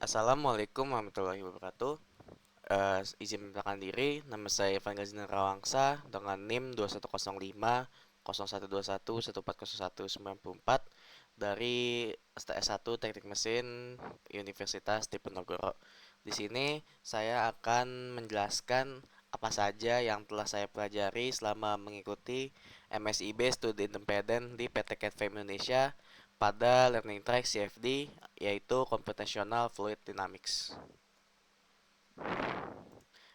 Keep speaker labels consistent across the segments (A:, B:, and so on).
A: Assalamualaikum warahmatullahi wabarakatuh. Izin memperkenalkan diri, nama saya Evan Gazina Rawangsa dengan NIM 2105 0121 1401 dari STS 1 Teknik Mesin Universitas Diponegoro. Di sini saya akan menjelaskan apa saja yang telah saya pelajari selama mengikuti MSIB Studi Independen di PT CATFAM Indonesia pada Learning Track CFD, yaitu Computational Fluid Dynamics.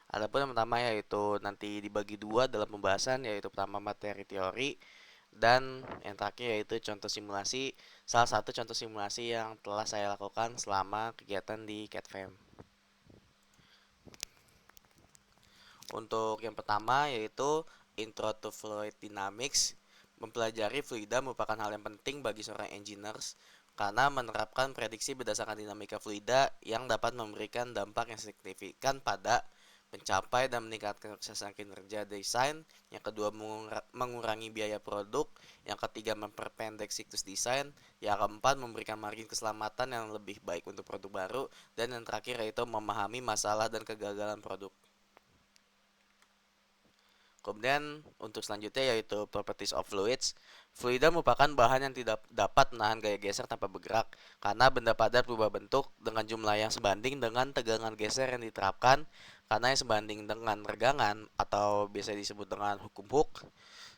A: Adapun yang pertama yaitu nanti dibagi dua dalam pembahasan, yaitu pertama materi teori dan yang terakhir yaitu contoh simulasi. Salah satu contoh simulasi yang telah saya lakukan selama kegiatan di CATFAM. Untuk yang pertama yaitu Intro to Fluid Dynamics. Mempelajari fluida merupakan hal yang penting bagi seorang engineers karena menerapkan prediksi berdasarkan dinamika fluida yang dapat memberikan dampak yang signifikan pada mencapai dan meningkatkan kesuksesan kinerja desain. Yang kedua, mengurangi biaya produk. Yang ketiga, memperpendek siklus desain. Yang keempat, memberikan margin keselamatan yang lebih baik untuk produk baru. Dan yang terakhir yaitu memahami masalah dan kegagalan produk. Kemudian untuk selanjutnya yaitu properties of fluids. Fluida merupakan bahan yang tidak dapat menahan gaya geser tanpa bergerak karena benda padat berubah bentuk dengan jumlah yang sebanding dengan tegangan geser yang diterapkan, karena yang sebanding dengan regangan atau biasa disebut dengan hukum Hooke.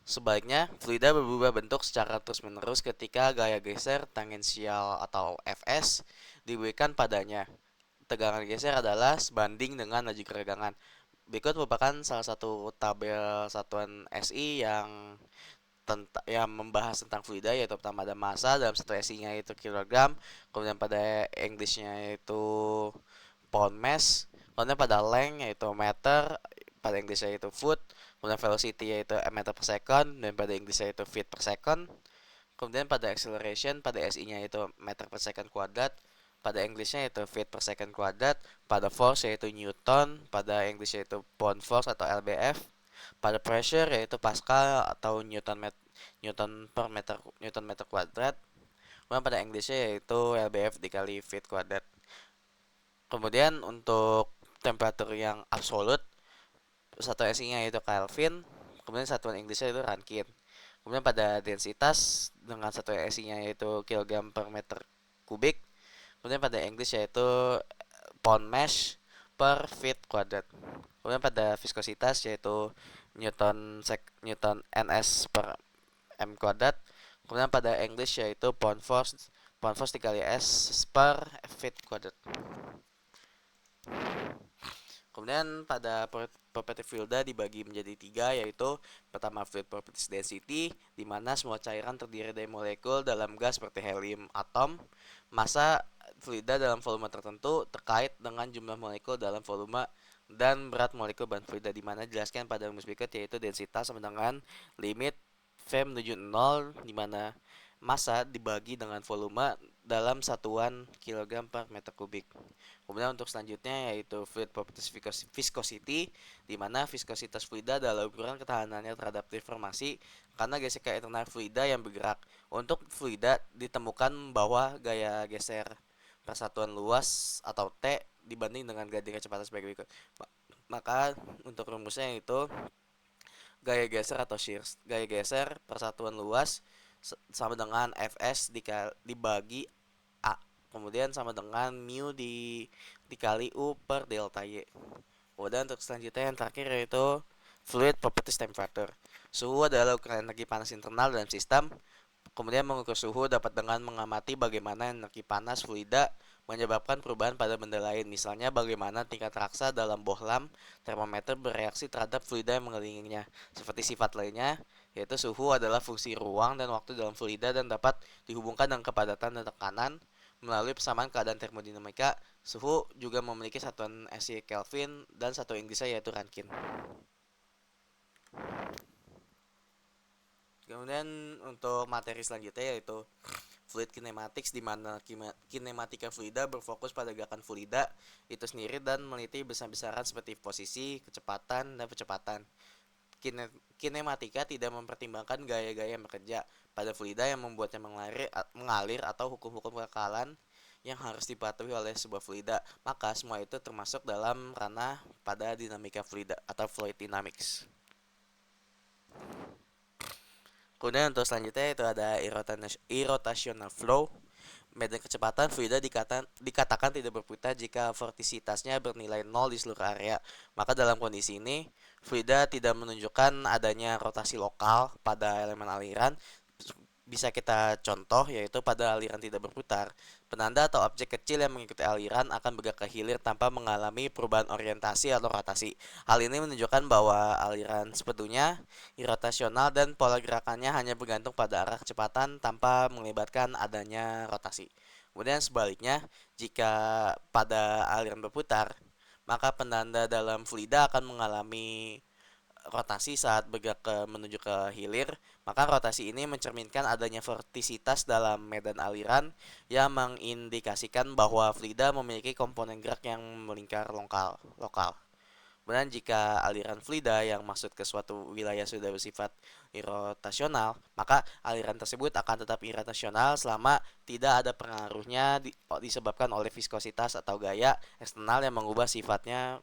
A: Sebaliknya, fluida berubah bentuk secara terus-menerus ketika gaya geser tangensial atau Fs diberikan padanya. Tegangan geser adalah sebanding dengan laju keregangan. Berikut merupakan salah satu tabel satuan SI yang membahas tentang fluida, yaitu pertama ada massa dalam satu SI-nya yaitu kilogram, kemudian pada English-nya yaitu pound mass, kemudian pada length yaitu meter, pada English-nya yaitu foot, kemudian velocity yaitu meter per second, dan pada English-nya yaitu feet per second. Kemudian pada acceleration pada SI-nya yaitu meter per second kuadrat, pada English-nya yaitu feet per second kuadrat, pada force yaitu newton, pada English yaitu pound force atau lbf, pada pressure yaitu pascal atau newton meter kuadrat, kemudian pada English-nya yaitu lbf dikali feet kuadrat. Kemudian untuk temperatur yang absolut, satu SI-nya yaitu Kelvin, kemudian satuan Inggrisnya itu Rankine. Kemudian pada densitas dengan satu SI-nya yaitu kilogram per meter kubik. Kemudian pada English yaitu pound mass per feet kuadrat. Kemudian pada viskositas yaitu Newton ns per m kuadrat. Kemudian pada English yaitu pound force dikali s per feet kuadrat. Kemudian pada property fluida dibagi menjadi tiga, yaitu pertama fluid properties density, di mana semua cairan terdiri dari molekul dalam gas seperti helium atom. Massa fluida dalam volume tertentu terkait dengan jumlah molekul dalam volume, dan berat molekul bahan fluida, di mana dijelaskan pada rumus berikut, yaitu densitas sama dengan limit V menuju 0, di mana massa dibagi dengan volume dalam satuan kilogram per meter kubik. Kemudian untuk selanjutnya yaitu fluid properties viscosity, di mana viskositas fluida adalah ukuran ketahanannya terhadap deformasi karena gesekan internal fluida yang bergerak. Untuk fluida ditemukan bahwa gaya geser persatuan luas atau T dibanding dengan gaya kecepatan sebagai berikut. Maka untuk rumusnya itu gaya geser atau shear. Gaya geser persatuan luas sama dengan Fs dibagi A. Kemudian sama dengan mu dikali U per delta Y. Kemudian untuk selanjutnya yang terakhir yaitu fluid properties temperature. Suhu adalah ukuran energi panas internal dalam sistem. Kemudian mengukur suhu dapat dengan mengamati bagaimana energi panas fluida menyebabkan perubahan pada benda lain. Misalnya bagaimana tingkat raksa dalam bohlam termometer bereaksi terhadap fluida yang mengelilinginya. Seperti sifat lainnya, yaitu suhu adalah fungsi ruang dan waktu dalam fluida dan dapat dihubungkan dengan kepadatan dan tekanan melalui persamaan keadaan termodinamika. Suhu juga memiliki satuan SI Kelvin dan satu Inggrisnya yaitu Rankine. Kemudian untuk materi selanjutnya yaitu fluid kinematics, di mana kinematika fluida berfokus pada gerakan fluida itu sendiri dan meneliti besar-besaran seperti posisi, kecepatan, dan percepatan. Kinematika tidak mempertimbangkan gaya-gaya yang bekerja pada fluida yang membuatnya mengalir atau hukum-hukum kekekalan yang harus dipatuhi oleh sebuah fluida. Maka semua itu termasuk dalam ranah pada dinamika fluida atau fluid dynamics. Kemudian untuk selanjutnya itu ada irrotational flow. Medan kecepatan fluida dikatakan tidak berputar jika vortisitasnya bernilai nol di seluruh area. Maka dalam kondisi ini, fluida tidak menunjukkan adanya rotasi lokal pada elemen aliran. Bisa kita contoh yaitu pada aliran tidak berputar, penanda atau objek kecil yang mengikuti aliran akan bergerak ke hilir tanpa mengalami perubahan orientasi atau rotasi. Hal ini menunjukkan bahwa aliran sebetulnya irrotasional dan pola gerakannya hanya bergantung pada arah kecepatan tanpa melibatkan adanya rotasi. Kemudian sebaliknya, jika pada aliran berputar, maka penanda dalam fluida akan mengalami rotasi saat bergerak menuju ke hilir, maka rotasi ini mencerminkan adanya vortisitas dalam medan aliran yang mengindikasikan bahwa fluida memiliki komponen gerak yang melingkar lokal. Kemudian jika aliran fluida yang masuk ke suatu wilayah sudah bersifat irrotasional, maka aliran tersebut akan tetap irrotasional selama tidak ada pengaruhnya disebabkan oleh viskositas atau gaya eksternal yang mengubah sifatnya.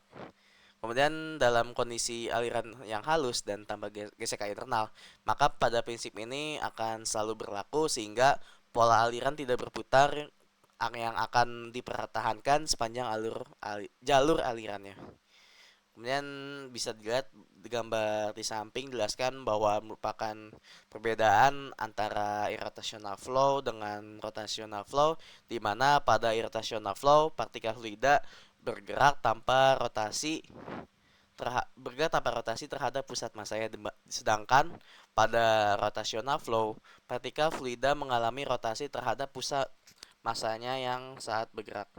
A: Kemudian dalam kondisi aliran yang halus dan tanpa gesekan internal, maka pada prinsip ini akan selalu berlaku sehingga pola aliran tidak berputar yang akan dipertahankan sepanjang jalur alirannya. Kemudian bisa dilihat di gambar di samping jelaskan bahwa merupakan perbedaan antara irrotational flow dengan rotational flow, di mana pada irrotational flow partikel fluida bergerak tanpa rotasi terhadap pusat masanya, sedangkan pada rotational flow partikel fluida mengalami rotasi terhadap pusat masanya yang saat bergerak.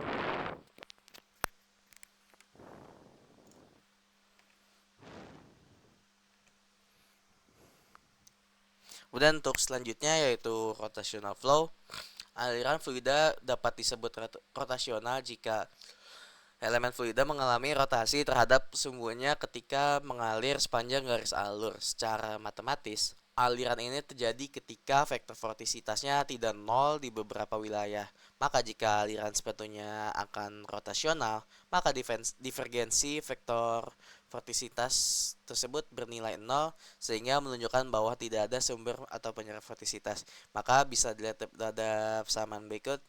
A: Kemudian untuk selanjutnya yaitu rotational flow. Aliran fluida dapat disebut rotasional jika elemen fluida mengalami rotasi terhadap sumbunya ketika mengalir sepanjang garis alur. Secara matematis, aliran ini terjadi ketika vektor vortisitasnya tidak nol di beberapa wilayah. Maka jika aliran sebetulnya akan rotasional, maka divergensi vektor vortisitas tersebut bernilai nol sehingga menunjukkan bahwa tidak ada sumber atau penyerap vortisitas. Maka bisa dilihat pada persamaan berikut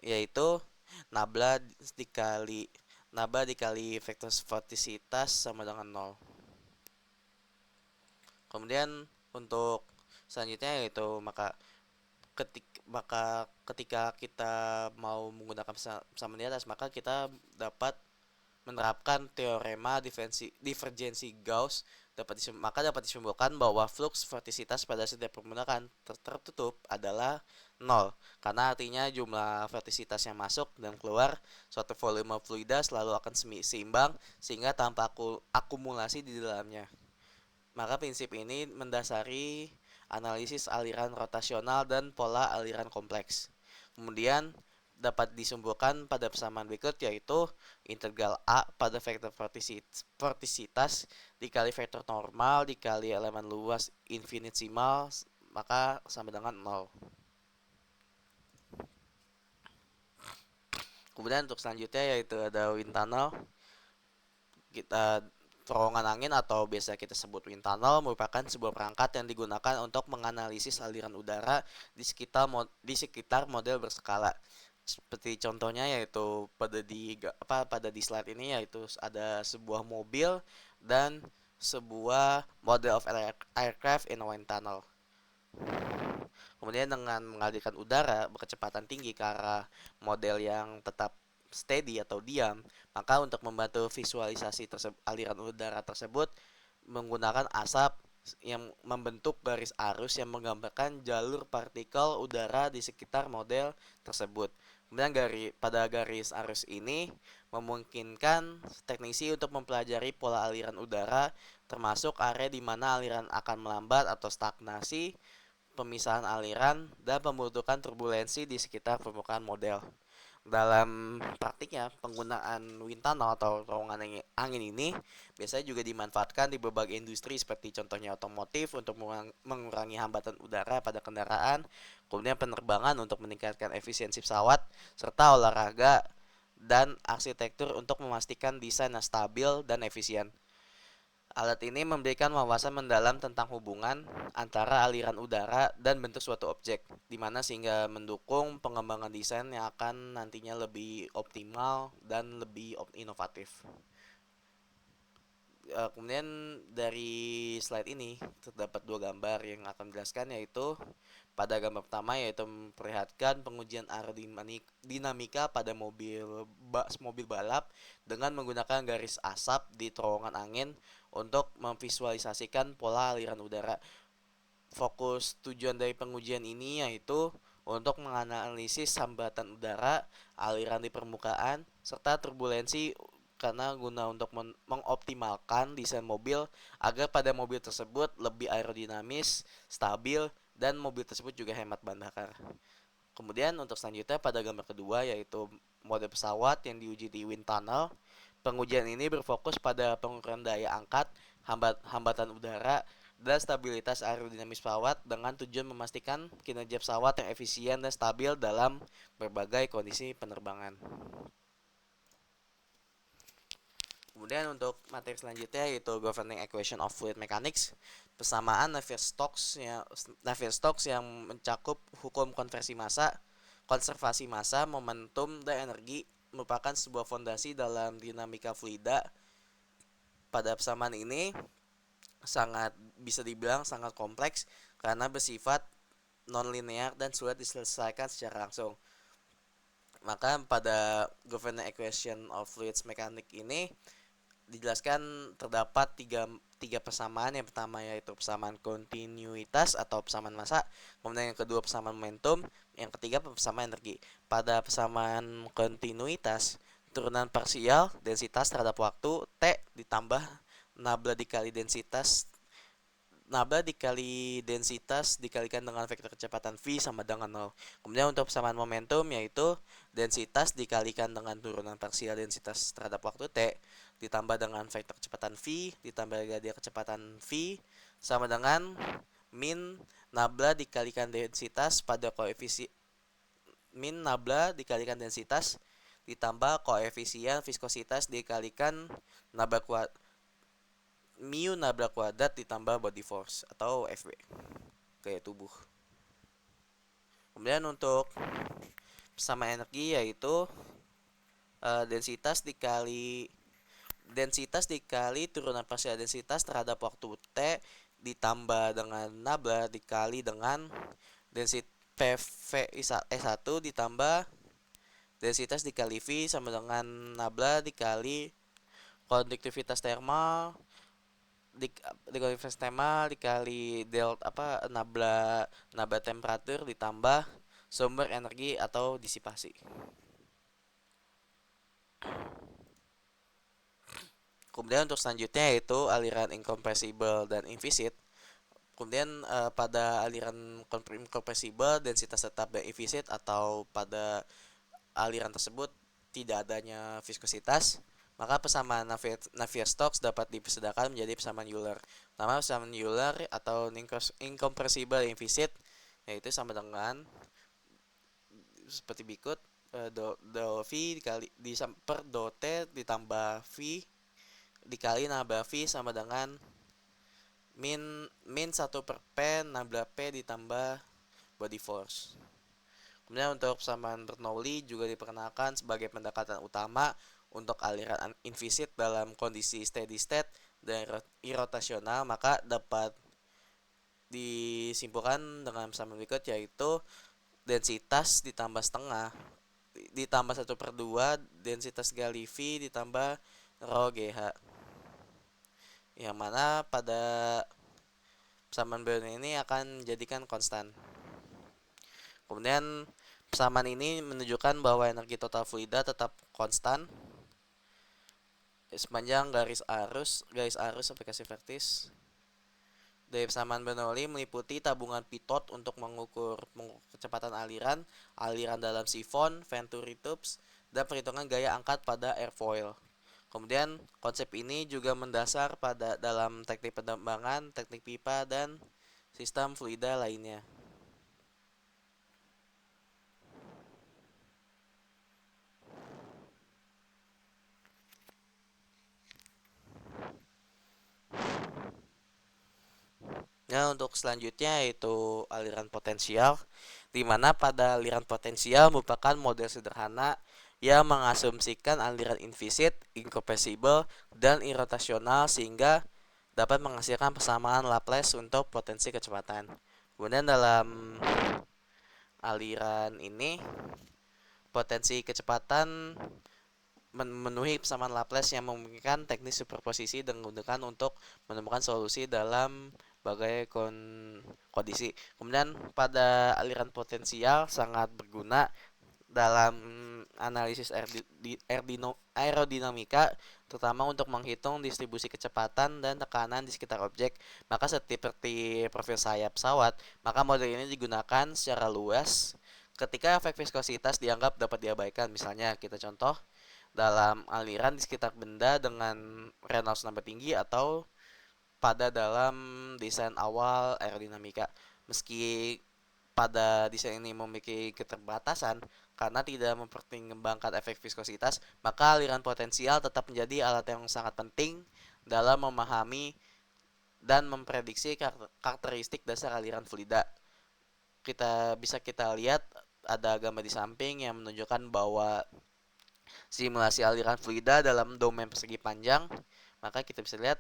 A: yaitu nabla dikali vektor vortisitas sama dengan nol. Kemudian untuk selanjutnya yaitu ketika kita mau menggunakan persamaan di atas, maka kita dapat menerapkan teorema divergensi Gauss. Dapat disimpulkan bahwa flux vortisitas pada setiap permukaan tertutup adalah nol, karena artinya jumlah vortisitas yang masuk dan keluar suatu volume fluida selalu akan seimbang sehingga tanpa akumulasi di dalamnya. Maka prinsip ini mendasari analisis aliran rotasional dan pola aliran kompleks. Kemudian dapat disimpulkan pada persamaan berikut yaitu integral A pada vektor vortisitas dikali vektor normal dikali elemen luas infinitesimal maka sama dengan 0. Kemudian untuk selanjutnya yaitu ada wind tunnel. Terowongan angin atau biasa kita sebut wind tunnel merupakan sebuah perangkat yang digunakan untuk menganalisis aliran udara di sekitar model berskala. Seperti contohnya yaitu pada di slide ini yaitu ada sebuah mobil dan sebuah model of aircraft in a wind tunnel. Kemudian dengan mengalirkan udara berkecepatan tinggi ke arah model yang tetap steady atau diam, maka untuk membantu visualisasi aliran udara tersebut menggunakan asap yang membentuk garis arus yang menggambarkan jalur partikel udara di sekitar model tersebut. Kemudian pada garis arus ini memungkinkan teknisi untuk mempelajari pola aliran udara termasuk area di mana aliran akan melambat atau stagnasi, pemisahan aliran, dan pembentukan turbulensi di sekitar permukaan model. Dalam praktiknya, penggunaan wind tunnel atau terowongan angin ini biasanya juga dimanfaatkan di berbagai industri seperti contohnya otomotif untuk mengurangi hambatan udara pada kendaraan, kemudian penerbangan untuk meningkatkan efisiensi pesawat, serta olahraga dan arsitektur untuk memastikan desain yang stabil dan efisien. Alat ini memberikan wawasan mendalam tentang hubungan antara aliran udara dan bentuk suatu objek, di mana sehingga mendukung pengembangan desain yang akan nantinya lebih optimal dan lebih inovatif. Kemudian dari slide ini terdapat dua gambar yang akan menjelaskan, yaitu pada gambar pertama yaitu memperlihatkan pengujian aerodinamika pada mobil balap dengan menggunakan garis asap di terowongan angin untuk memvisualisasikan pola aliran udara. Fokus tujuan dari pengujian ini yaitu untuk menganalisis hambatan udara, aliran di permukaan, serta turbulensi karena guna untuk mengoptimalkan desain mobil agar pada mobil tersebut lebih aerodinamis, stabil, dan mobil tersebut juga hemat bahan bakar. Kemudian untuk selanjutnya pada gambar kedua yaitu mode pesawat yang diuji di wind tunnel. Pengujian ini berfokus pada pengukuran daya angkat, hambatan udara, dan stabilitas aerodinamis pesawat dengan tujuan memastikan kinerja pesawat yang efisien dan stabil dalam berbagai kondisi penerbangan. Kemudian untuk materi selanjutnya yaitu Governing Equation of Fluid Mechanics, persamaan Navier-Stokes yang mencakup hukum konservasi massa, momentum, dan energi merupakan sebuah fondasi dalam dinamika fluida. Pada persamaan ini sangat bisa dibilang sangat kompleks karena bersifat non-linear dan sulit diselesaikan secara langsung. Maka pada Governing Equation of Fluids Mechanics ini dijelaskan terdapat tiga persamaan. Yang pertama yaitu persamaan kontinuitas atau persamaan massa, kemudian yang kedua persamaan momentum, yang ketiga persamaan energi. Pada persamaan kontinuitas, turunan parsial densitas terhadap waktu T ditambah nabla dikali densitas dikalikan dengan vektor kecepatan v sama dengan 0. Kemudian untuk persamaan momentum yaitu densitas dikalikan dengan turunan parsial densitas terhadap waktu t ditambah dengan vektor kecepatan v ditambah gradien kecepatan v sama dengan min nabla dikalikan densitas pada koefisien min nabla dikalikan densitas ditambah koefisien viskositas dikalikan nabla mu nabla kuadrat ditambah body force atau FB gaya tubuh. Kemudian untuk sama energi yaitu densitas dikali turunan parsial densitas terhadap waktu T ditambah dengan nabla dikali dengan densitas PV1 ditambah densitas dikali V sama dengan nabla dikali konduktivitas thermal dikali nabla temperatur ditambah sumber energi atau disipasi. Kemudian untuk selanjutnya yaitu aliran incompressible dan inviscid. Kemudian pada aliran incompressible densitas tetap dan inviscid atau pada aliran tersebut tidak adanya viskositas, maka persamaan Navier-Stokes dapat dipersedakan menjadi persamaan Euler. Pertama persamaan Euler atau incompressible inviscid yaitu sama dengan seperti berikut, do V dikali per do T ditambah V dikali nabla V sama dengan min 1 per P nabla P ditambah body force. Kemudian untuk persamaan Bernoulli juga diperkenalkan sebagai pendekatan utama untuk aliran inviscid dalam kondisi steady state dan irotasional, maka dapat disimpulkan dengan persamaan berikut yaitu densitas ditambah setengah ditambah 1/2 densitas gali V ditambah rho GH, yang mana pada persamaan Bernoulli ini akan menjadikan konstan. Kemudian persamaan ini menunjukkan bahwa energi total fluida tetap konstan sepanjang garis arus aplikasi vertis. Dari persamaan Bernoulli meliputi tabungan pitot untuk mengukur kecepatan aliran dalam sifon, venturi tubes, dan perhitungan gaya angkat pada airfoil. Kemudian konsep ini juga mendasar pada dalam teknik penerbangan, teknik pipa, dan sistem fluida lainnya. Nah, untuk selanjutnya yaitu aliran potensial, di mana pada aliran potensial merupakan model sederhana yang mengasumsikan aliran invisit, incompressible, dan irrotasional sehingga dapat menghasilkan persamaan Laplace untuk potensi kecepatan. Kemudian dalam aliran ini, potensi kecepatan memenuhi persamaan Laplace yang memungkinkan teknik superposisi digunakan untuk menemukan solusi dalam berbagai kondisi. Kemudian pada aliran potensial sangat berguna dalam analisis aerodinamika, terutama untuk menghitung distribusi kecepatan dan tekanan di sekitar objek. Maka seperti profil sayap pesawat, maka model ini digunakan secara luas ketika efek viskositas dianggap dapat diabaikan. Misalnya kita contoh dalam aliran di sekitar benda dengan Reynolds number tinggi atau pada dalam desain awal aerodinamika. Meski pada desain ini memiliki keterbatasan karena tidak mempertimbangkan efek viskositas, maka aliran potensial tetap menjadi alat yang sangat penting dalam memahami dan memprediksi karakteristik dasar aliran fluida. Kita lihat ada gambar di samping yang menunjukkan bahwa simulasi aliran fluida dalam domain persegi panjang, maka kita bisa lihat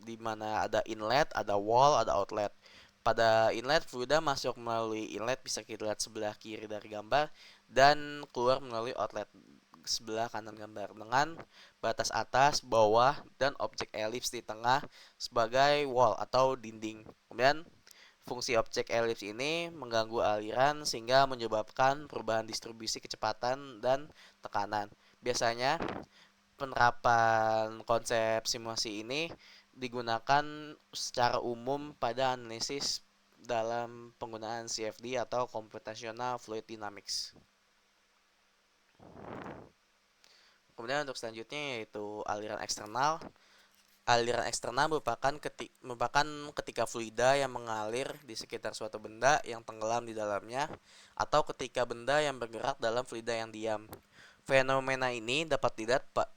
A: di mana ada inlet, ada wall, ada outlet. Pada inlet, fluida masuk melalui inlet, bisa kita lihat sebelah kiri dari gambar, dan keluar melalui outlet sebelah kanan gambar dengan batas atas, bawah, dan objek elips di tengah sebagai wall atau dinding. Kemudian fungsi objek elips ini mengganggu aliran sehingga menyebabkan perubahan distribusi kecepatan dan tekanan. Biasanya penerapan konsep simulasi ini digunakan secara umum pada analisis dalam penggunaan CFD atau Computational Fluid Dynamics. Kemudian untuk selanjutnya yaitu aliran eksternal. Aliran eksternal merupakan ketika fluida yang mengalir di sekitar suatu benda yang tenggelam di dalamnya atau ketika benda yang bergerak dalam fluida yang diam. Fenomena ini dapat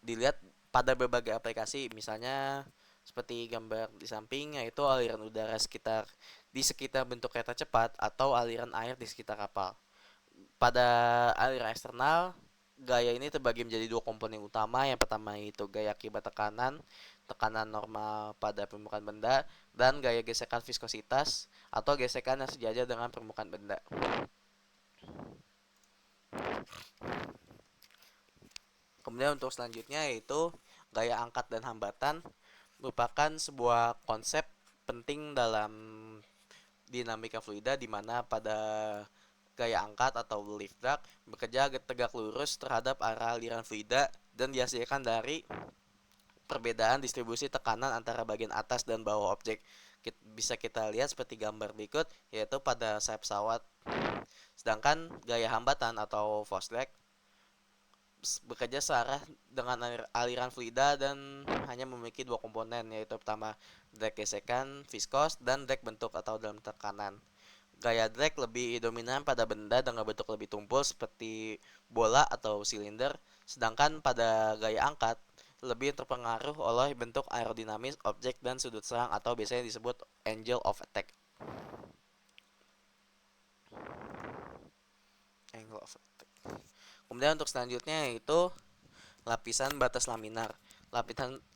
A: dilihat pada berbagai aplikasi, misalnya seperti gambar di samping, yaitu aliran udara di sekitar bentuk kereta cepat atau aliran air di sekitar kapal. Pada aliran eksternal, gaya ini terbagi menjadi dua komponen utama. Yang pertama itu gaya akibat tekanan, tekanan normal pada permukaan benda, dan gaya gesekan viskositas atau gesekan yang sejajar dengan permukaan benda. Kemudian untuk selanjutnya yaitu gaya angkat dan hambatan, merupakan sebuah konsep penting dalam dinamika fluida di mana pada gaya angkat atau lift drag bekerja tegak lurus terhadap arah aliran fluida dan dihasilkan dari perbedaan distribusi tekanan antara bagian atas dan bawah objek. Bisa kita lihat seperti gambar berikut, yaitu pada sayap pesawat. Sedangkan gaya hambatan atau force drag bekerja searah dengan aliran fluida dan hanya memiliki dua komponen, yaitu pertama drag gesekan viskos dan drag bentuk atau dalam tekanan. Gaya drag lebih dominan pada benda dengan bentuk lebih tumpul seperti bola atau silinder, sedangkan pada gaya angkat lebih terpengaruh oleh bentuk aerodinamis objek dan sudut serang atau biasanya disebut angle of attack. Angle of attack. Kemudian untuk selanjutnya yaitu lapisan batas laminar.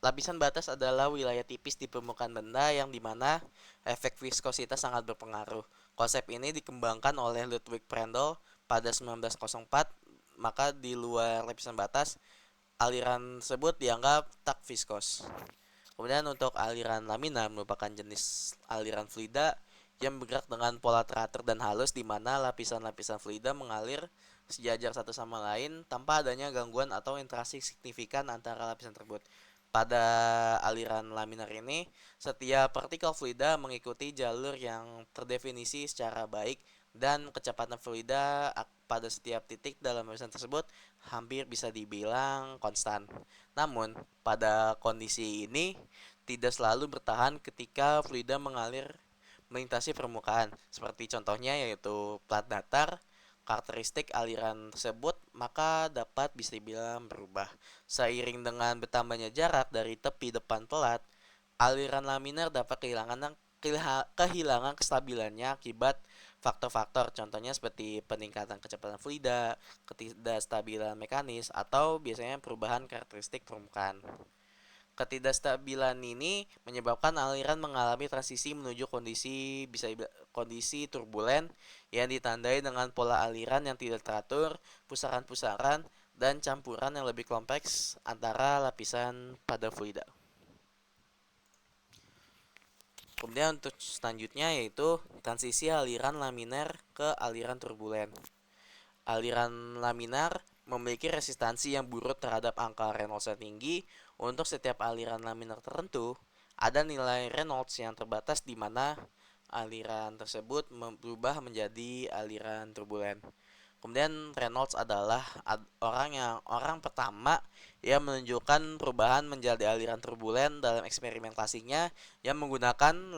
A: Lapisan batas adalah wilayah tipis di permukaan benda yang dimana efek viskositas sangat berpengaruh. Konsep ini dikembangkan oleh Ludwig Prandtl pada 1904, maka di luar lapisan batas, aliran tersebut dianggap tak viskos. Kemudian untuk aliran laminar merupakan jenis aliran fluida yang bergerak dengan pola teratur dan halus di mana lapisan-lapisan fluida mengalir sejajar satu sama lain tanpa adanya gangguan atau interaksi signifikan antara lapisan tersebut. Pada aliran laminar ini, setiap partikel fluida mengikuti jalur yang terdefinisi secara baik dan kecepatan fluida pada setiap titik dalam lapisan tersebut hampir bisa dibilang konstan. Namun, pada kondisi ini tidak selalu bertahan ketika fluida mengalir melintasi permukaan. Seperti contohnya yaitu plat datar, karakteristik aliran tersebut maka dapat bisa dibilang berubah. Seiring dengan bertambahnya jarak dari tepi depan pelat, aliran laminar dapat kehilangan kehilangan kestabilannya akibat faktor-faktor, contohnya seperti peningkatan kecepatan fluida, ketidakstabilan mekanis, atau biasanya perubahan karakteristik permukaan. Ketidakstabilan ini menyebabkan aliran mengalami transisi menuju kondisi turbulen yang ditandai dengan pola aliran yang tidak teratur, pusaran-pusaran, dan campuran yang lebih kompleks antara lapisan pada fluida. Kemudian untuk selanjutnya yaitu transisi aliran laminar ke aliran turbulen. Aliran laminar memiliki resistansi yang buruk terhadap angka Reynolds yang tinggi. Untuk setiap aliran laminar tertentu, ada nilai Reynolds yang terbatas di mana aliran tersebut berubah menjadi aliran turbulen. Kemudian Reynolds adalah orang pertama yang menunjukkan perubahan menjadi aliran turbulen dalam eksperimentasinya yang menggunakan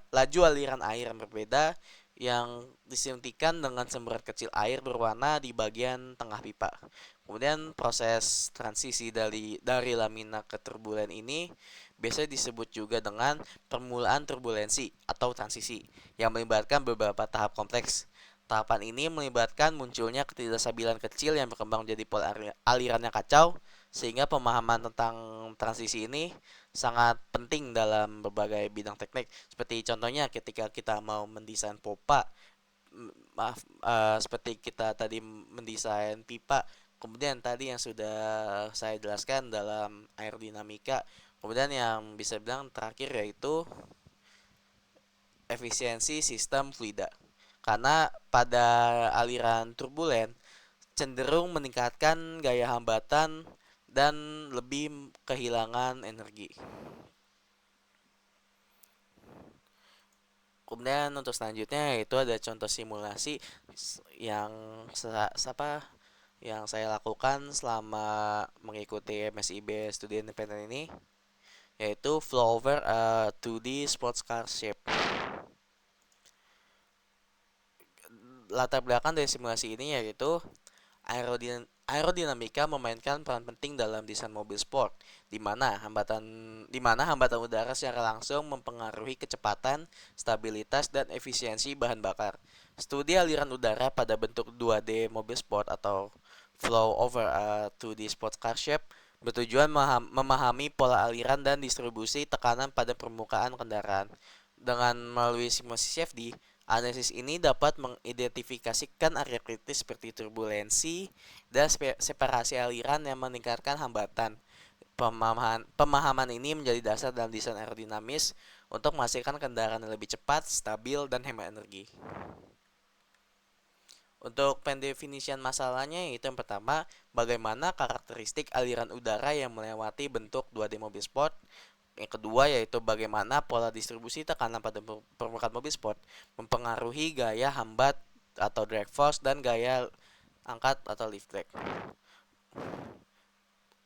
A: laju aliran air yang berbeda yang disuntikan dengan semburat kecil air berwarna di bagian tengah pipa. Kemudian proses transisi dari lamina ke turbulen ini biasanya disebut juga dengan permulaan turbulensi atau transisi yang melibatkan beberapa tahap kompleks. Tahapan ini melibatkan munculnya ketidakstabilan kecil yang berkembang menjadi pola aliran yang kacau, sehingga pemahaman tentang transisi ini sangat penting dalam berbagai bidang teknik. Seperti contohnya ketika kita mau mendesain pompa, seperti kita tadi mendesain pipa, kemudian tadi yang sudah saya jelaskan dalam aerodinamika, kemudian yang bisa bilang terakhir yaitu efisiensi sistem fluida. Karena pada aliran turbulen cenderung meningkatkan gaya hambatan dan lebih kehilangan energi. Kemudian untuk selanjutnya itu ada contoh simulasi yang apa yang saya lakukan selama mengikuti MSIB studi independen ini, yaitu flow over a 2D sports car shape. Latar belakang dari simulasi ini yaitu aerodinamika memainkan peran penting dalam desain mobil sport, di mana hambatan udara secara langsung mempengaruhi kecepatan, stabilitas, dan efisiensi bahan bakar. Studi aliran udara pada bentuk 2D mobil sport atau flow over a 2D sports car shape bertujuan memahami pola aliran dan distribusi tekanan pada permukaan kendaraan. Dengan melalui simulasi CFD, analisis ini dapat mengidentifikasikan area kritis seperti turbulensi dan separasi aliran yang meningkatkan hambatan. Pemahaman ini menjadi dasar dalam desain aerodinamis untuk menghasilkan kendaraan yang lebih cepat, stabil, dan hemat energi. Untuk pendefinisian masalahnya yaitu yang pertama, bagaimana karakteristik aliran udara yang melewati bentuk 2D mobil sport. Yang kedua yaitu bagaimana pola distribusi tekanan pada permukaan mobil sport mempengaruhi gaya hambat atau drag force dan gaya angkat atau lift drag.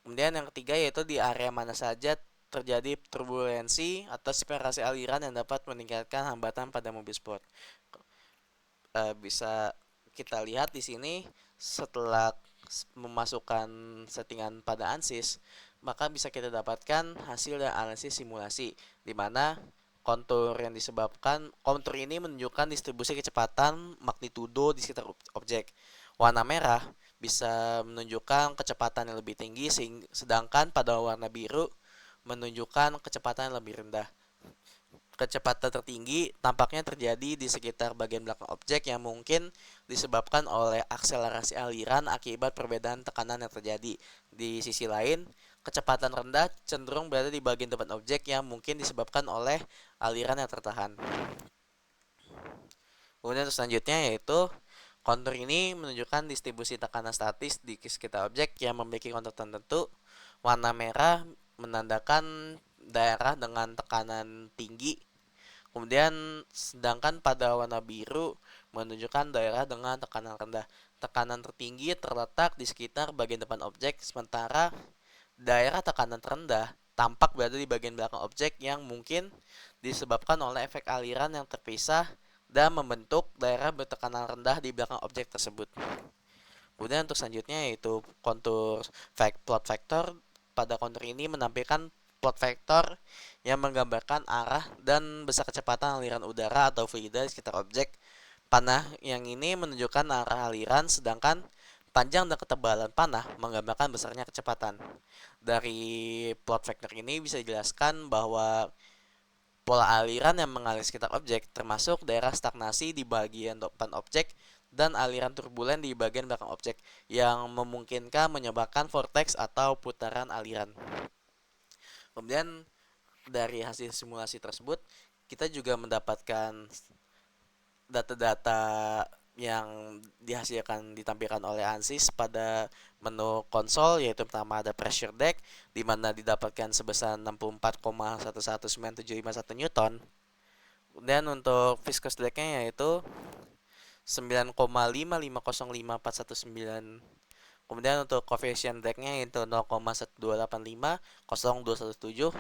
A: Kemudian yang ketiga yaitu di area mana saja terjadi turbulensi atau separasi aliran yang dapat meningkatkan hambatan pada mobil sport. Bisa kita lihat di sini setelah memasukkan settingan pada ANSYS, maka bisa kita dapatkan hasil dari analisis simulasi di mana kontur ini menunjukkan distribusi kecepatan magnitudo di sekitar objek. Warna merah bisa menunjukkan kecepatan yang lebih tinggi, sedangkan pada warna biru menunjukkan kecepatan yang lebih rendah. Kecepatan tertinggi tampaknya terjadi di sekitar bagian belakang objek yang mungkin disebabkan oleh akselerasi aliran akibat perbedaan tekanan yang terjadi. Di sisi lain, kecepatan rendah cenderung berada di bagian depan objek yang mungkin disebabkan oleh aliran yang tertahan. Kemudian selanjutnya yaitu kontur ini menunjukkan distribusi tekanan statis di sekitar objek yang memiliki kontur tertentu. Warna merah menandakan daerah dengan tekanan tinggi. Kemudian sedangkan pada warna biru menunjukkan daerah dengan tekanan rendah. Tekanan tertinggi terletak di sekitar bagian depan objek, sementara daerah tekanan terendah tampak berada di bagian belakang objek yang mungkin disebabkan oleh efek aliran yang terpisah dan membentuk daerah bertekanan rendah di belakang objek tersebut. Kemudian untuk selanjutnya yaitu kontur plot vector. Pada kontur ini menampilkan plot vector yang menggambarkan arah dan besar kecepatan aliran udara atau fluida di sekitar objek. Panah yang ini menunjukkan arah aliran, sedangkan panjang dan ketebalan panah menggambarkan besarnya kecepatan. Dari plot vektor ini bisa dijelaskan bahwa pola aliran yang mengalir sekitar objek termasuk daerah stagnasi di bagian depan objek dan aliran turbulen di bagian belakang objek yang memungkinkan menyebabkan vortex atau putaran aliran. Kemudian dari hasil simulasi tersebut kita juga mendapatkan data-data yang dihasilkan ditampilkan oleh ANSYS pada menu konsol, yaitu pertama ada pressure deck di mana didapatkan sebesar 64,119751 Newton. Dan untuk viscous decknya yaitu 9,5505419. Kemudian untuk coefficient decknya itu 0,128500217,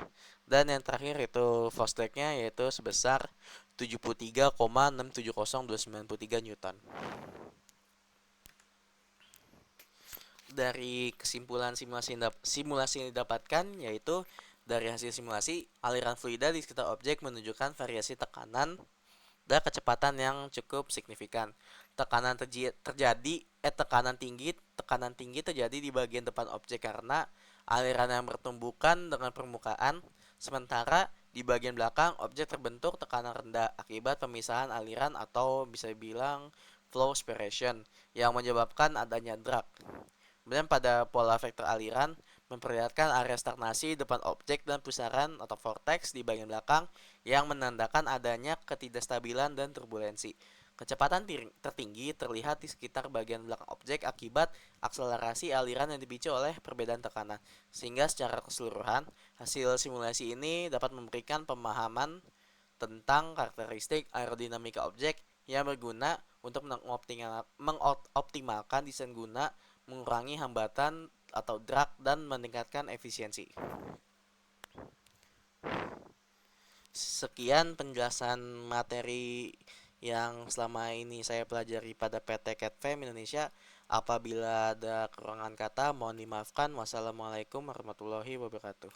A: dan yang terakhir itu force decknya yaitu sebesar 73,6702993 Newton. Dari kesimpulan simulasi yang didapatkan yaitu dari hasil simulasi aliran fluida di sekitar objek menunjukkan variasi tekanan dan kecepatan yang cukup signifikan. Tekanan tinggi terjadi di bagian depan objek karena aliran yang bertumbukan dengan permukaan, sementara di bagian belakang objek terbentuk tekanan rendah akibat pemisahan aliran atau bisa dibilang flow separation yang menyebabkan adanya drag. Kemudian pada pola vektor aliran memperlihatkan area stagnasi depan objek dan pusaran atau vortex di bagian belakang yang menandakan adanya ketidakstabilan dan turbulensi. Kecepatan tertinggi terlihat di sekitar bagian belakang objek akibat akselerasi aliran yang dipicu oleh perbedaan tekanan. Sehingga secara keseluruhan, hasil simulasi ini dapat memberikan pemahaman tentang karakteristik aerodinamika objek yang berguna untuk mengoptimalkan desain guna mengurangi hambatan atau drag dan meningkatkan efisiensi. Sekian penjelasan materi yang selama ini saya pelajari pada PT CATFAM Indonesia. Apabila ada kekurangan kata, mohon dimaafkan. Wassalamualaikum warahmatullahi wabarakatuh.